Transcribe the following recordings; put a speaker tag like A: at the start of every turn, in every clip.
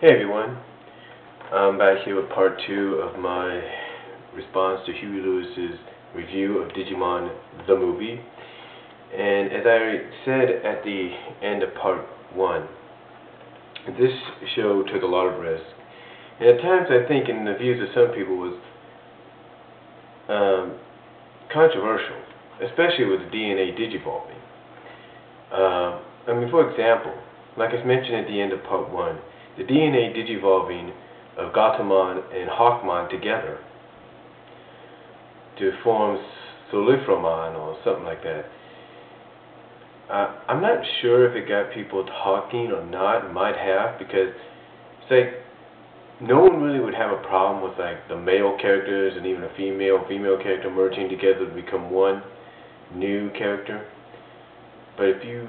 A: Hey everyone, I'm back here with part 2 of my response to Huey Lewis's review of Digimon the movie. And as I said at the end of part 1, this show took a lot of risk. And at times I think in the views of some people was controversial, especially with the DNA digivolving. For example, like I mentioned at the end of part 1, the DNA digivolving of Gatomon and Hawkmon together to form Soliframon or something like that. I'm not sure if it got people talking or not. It might have, because it's like no one really would have a problem with like the male characters and even a female character merging together to become one new character. But if you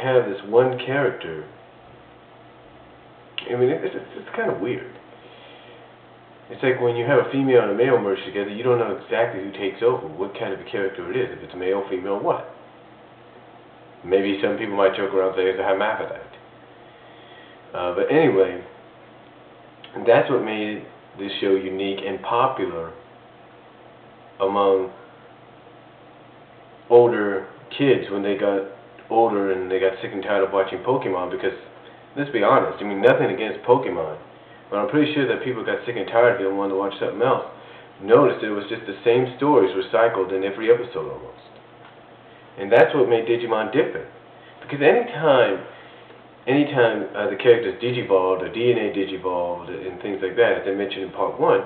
A: have this one character, it's kind of weird. It's like when you have a female and a male merge together, you don't know exactly who takes over, what kind of a character it is, if it's male, female, what. Maybe some people might joke around and say it's a hermaphrodite. But anyway, that's what made this show unique and popular among older kids when they got older and they got sick and tired of watching Pokemon. Because, let's be honest, nothing against Pokemon, but I'm pretty sure that people got sick and tired of it and wanted to watch something else. Noticed it was just the same stories recycled in every episode almost. And that's what made Digimon different. Because anytime the characters digivolved or DNA digivolved and things like that, as I mentioned in part 1,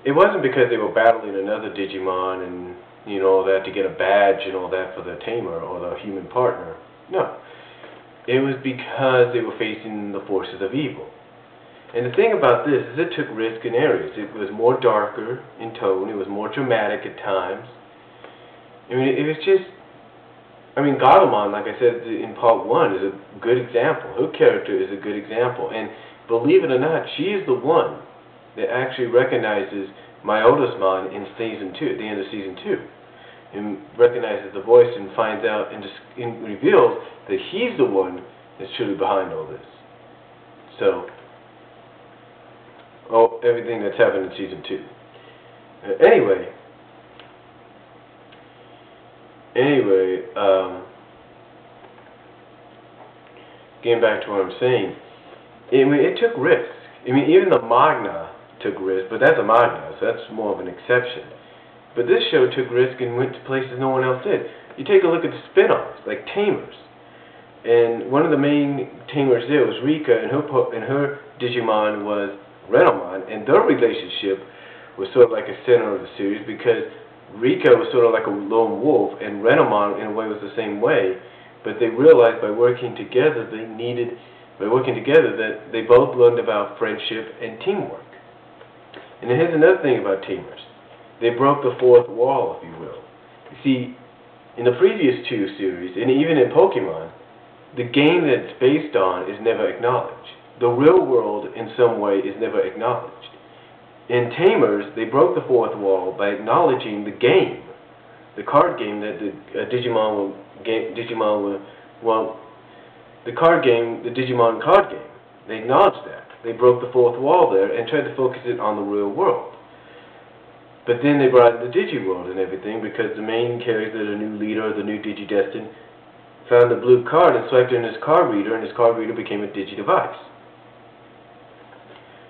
A: it wasn't because they were battling another Digimon and all that to get a badge and all that for the tamer or the human partner. No. It was because they were facing the forces of evil. And the thing about this is it took risk in areas. It was more darker in tone. It was more dramatic at times. It was just... Gatomon, like I said in part 1, is a good example. Her character is a good example. And believe it or not, she is the one that actually recognizes Myotismon in season 2, at the end of season 2. And recognizes the voice and finds out and reveals that he's the one that's truly behind all this. So, everything that's happened in season 2. Anyway, getting back to what I'm saying, it took risk. Even the Magna took risk, but that's a Magna, so that's more of an exception. But this show took risk and went to places no one else did. You take a look at the spin-offs, like Tamers. And one of the main Tamers there was Rika, and her Digimon was Renomon, and their relationship was sort of like a center of the series, because Rika was sort of like a lone wolf, and Renomon in a way was the same way, but they realized by working together that they both learned about friendship and teamwork. And here's another thing about Tamers. They broke the fourth wall, if you will. You see, in the previous 2 series, and even in Pokemon, the game that it's based on is never acknowledged. The real world, in some way, is never acknowledged. In Tamers, they broke the fourth wall by acknowledging the game, the card game that the Digimon card game. They acknowledged that. They broke the fourth wall there and tried to focus it on the real world. But then they brought in the Digiworld and everything, because the main character, the new leader, the new Digidestin, found the blue card and swiped it in his card reader, and his card reader became a Digidevice.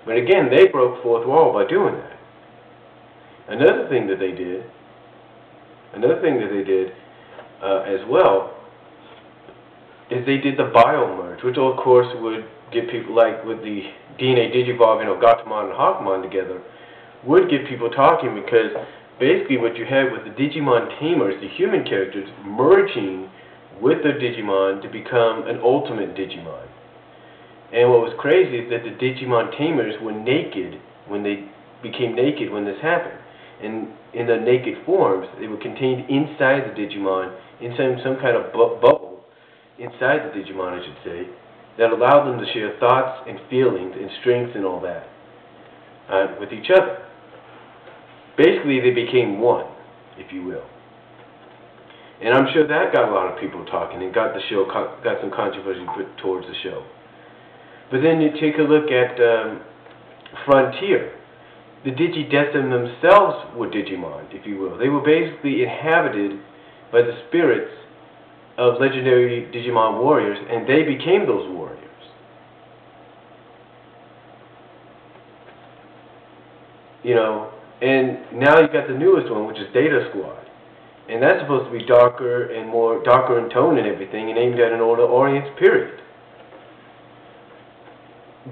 A: But again, they broke fourth wall by doing that. Another thing that they did as well is they did the Biomerge, which of course would get people, like with the DNA digivolving of Gatomon and Hawkmon together, would get people talking, because basically what you had with the Digimon Tamers, the human characters, merging with their Digimon to become an ultimate Digimon. And what was crazy is that the Digimon Tamers were naked when they became naked when this happened. And in their naked forms, they were contained inside the Digimon, inside some kind of bubble, inside the Digimon, I should say, that allowed them to share thoughts and feelings and strengths and all that with each other. Basically, they became one, if you will. And I'm sure that got a lot of people talking and got some controversy put towards the show. But then you take a look at Frontier. The Digidestined themselves were Digimon, if you will. They were basically inhabited by the spirits of legendary Digimon warriors, and they became those warriors. You know, and now you got the newest one, which is Data Squad. And that's supposed to be darker in tone and everything, and aimed at an older audience, period.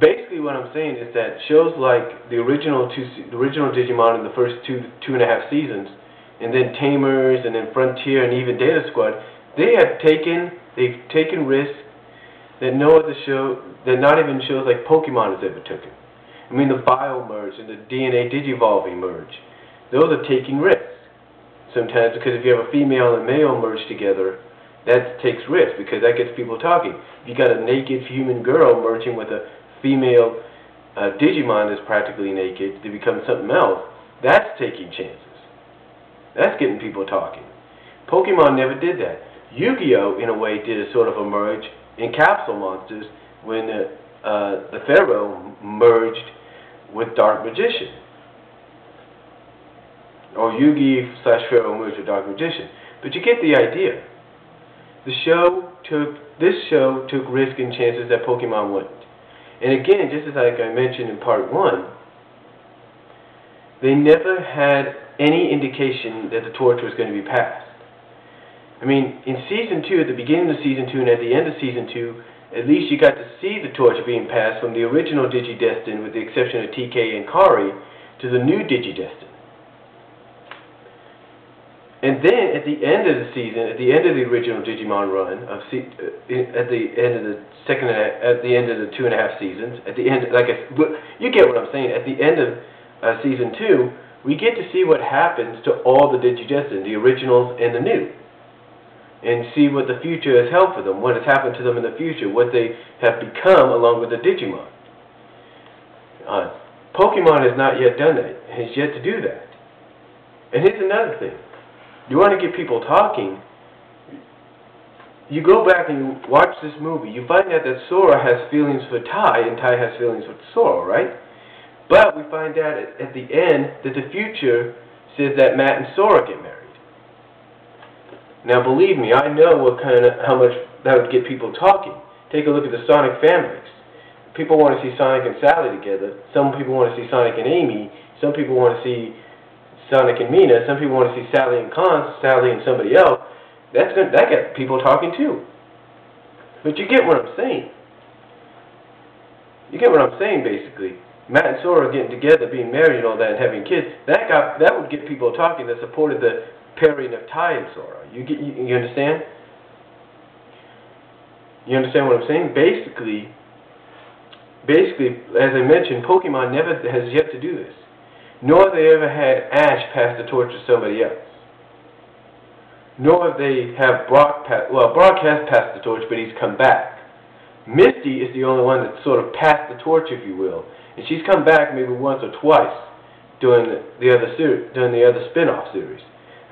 A: Basically what I'm saying is that shows like the original Digimon in the first two and a half seasons, and then Tamers, and then Frontier, and even Data Squad, they've taken risks that no other show, that not even shows like Pokemon has ever taken. I mean, the Biomerge and the DNA Digivolving merge, those are taking risks sometimes, because if you have a female and male merge together, that takes risk, because that gets people talking. If you got a naked human girl merging with a female Digimon that's practically naked to become something else, that's taking chances. That's getting people talking. Pokemon never did that. Yu-Gi-Oh! In a way did a sort of a merge in Capsule Monsters when the Pharaoh merged with Dark Magician. Or Yugi/Pharaoh merged with Dark Magician. But you get the idea. This show took risk and chances that Pokemon wouldn't. And again, just as like I mentioned in part 1, they never had any indication that the torch was going to be passed. I mean, in Season 2, at the beginning of Season 2 and at the end of Season 2, at least you got to see the torch being passed from the original Digidestined, with the exception of TK and Kari, to the new Digidestined. And then, at the end of the season, at the end of the original Digimon run, at the end of the 2.5 seasons, at the end, you get what I'm saying. At the end of Season 2, we get to see what happens to all the Digidestined, the originals and the new, and see what the future has held for them, what has happened to them in the future, what they have become along with the Digimon. Pokemon has not yet done that, has yet to do that. And here's another thing. You want to get people talking, you go back and you watch this movie, you find out that Sora has feelings for Tai, and Tai has feelings for Sora, right? But we find out at the end that the future says that Matt and Sora get married. Now believe me, I know how much that would get people talking. Take a look at the Sonic families. People want to see Sonic and Sally together. Some people want to see Sonic and Amy. Some people want to see Sonic and Mina. Some people want to see Sally and Con, Sally and somebody else. That gets people talking too. But you get what I'm saying. You get what I'm saying, basically. Matt and Sora getting together, being married and all that, and having kids, that would get people talking that supported the pairing of Tai and Sora. You understand? You understand what I'm saying? Basically, as I mentioned, Pokemon never has yet to do this. Nor have they ever had Ash pass the torch to somebody else. Nor have they had Brock has passed the torch, but he's come back. Misty is the only one that sort of passed the torch, if you will. And she's come back maybe once or twice during the other spin-off series.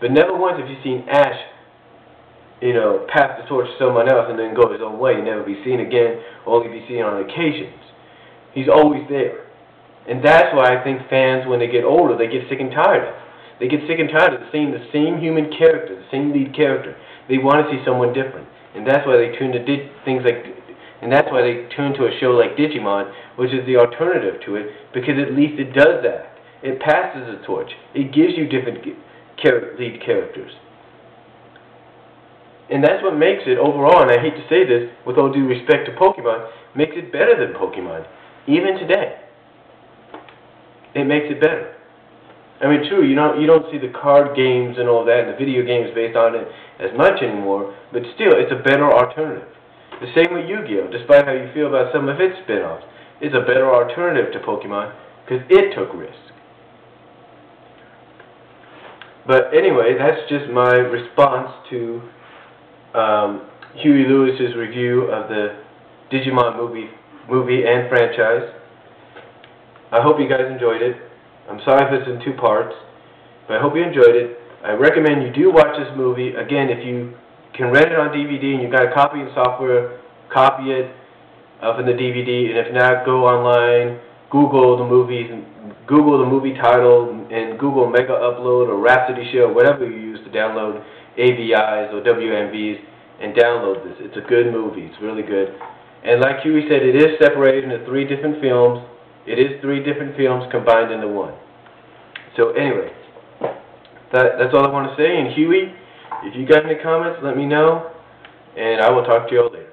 A: But never once have you seen Ash, pass the torch to someone else and then go his own way and never be seen again, or only be seen on occasions. He's always there. And that's why I think fans, when they get older, they get sick and tired of it. They get sick and tired of seeing the same human character, the same lead character. They want to see someone different. And that's why they turn to a show like Digimon, which is the alternative to it, because at least it does that. It passes the torch. It gives you different lead characters. And that's what makes it overall, and I hate to say this, with all due respect to Pokemon, makes it better than Pokemon, even today. It makes it better. I mean, true, you don't see the card games and all that, and the video games based on it as much anymore, but still, it's a better alternative. The same with Yu-Gi-Oh! Despite how you feel about some of its spin-offs, it's a better alternative to Pokemon, because it took risk. But anyway, that's just my response to Huey Lewis's review of the Digimon movie and franchise. I hope you guys enjoyed it. I'm sorry if it's in 2 parts, but I hope you enjoyed it. I recommend you do watch this movie. Again, if you can rent it on DVD and you've got a copying software, copy it from the DVD, and if not, go online, Google the movies, Google the movie title, and Google Mega Upload or Rhapsody Show, whatever you use to download AVIs or WMVs, and download this. It's a good movie. It's really good. And like Huey said, it is separated into 3 different films. It is 3 different films combined into one. So anyway, that's all I want to say. And Huey, if you got any comments, let me know, and I will talk to you all later.